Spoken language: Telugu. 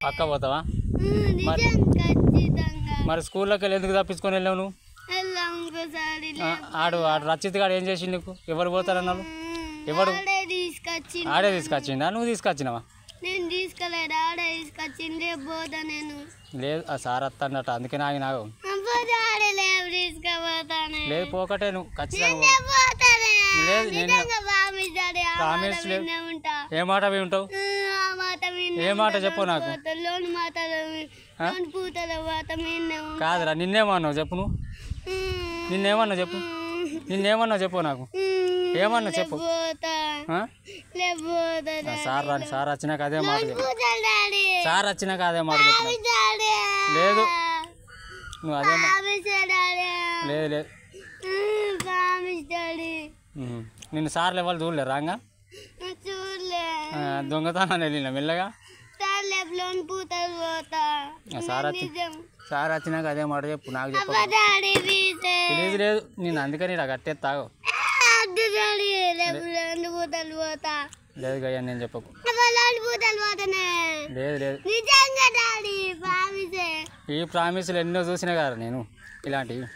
పక్క పోతావా? మరి స్కూల్లోకి వెళ్ళి ఎందుకు తప్పించుకొని వెళ్ళావు నువ్వు? ఆడు రచిత్ గారు ఏం చేసి నీకు? ఎవరు పోతారన్నావు? ఎవడు ఆడే తీసుకొచ్చిండా? నువ్వు తీసుకొచ్చినావా? లేదు ఆ సార్ వస్తాడట, అందుకే నాగినాగు. లేదు పోకటే నువ్వు ఖచ్చితంగా. లేదు నేను ప్రామిస్ లేదు. ఏ మాట వింటావు? ఏ మాట చెప్పు నాకు. కాదురా నిన్నేమన్నావు చెప్పు. నువ్వు నిన్నేమన్నావు చెప్పు. నిన్నేమన్నావు చెప్పు నాకు. ఏమన్నా చెప్పు. సార్ రాని సార్ వచ్చినాక అదే మాట చెప్పు. సార్ వచ్చినాక అదే మాట చెప్పు. లేదు నువ్వు అదే లేదు లేదు నిన్ను సార్లు ఎవరు చూడలే రాంగా దొంగతనాన్ని వెళ్ళిన మెల్లగా. సార్ వచ్చినాక అదే మాట చెప్పు. నాకు చెప్పు. లేదు లేదు నేను అందుకని ఇలా కట్టేస్తావు. లేదు గయ్యా నేను చెప్పకు. లేదు లేదు ఈ ప్రామిస్లు ఎన్నో చూసినా కదా నేను ఇలాంటివి.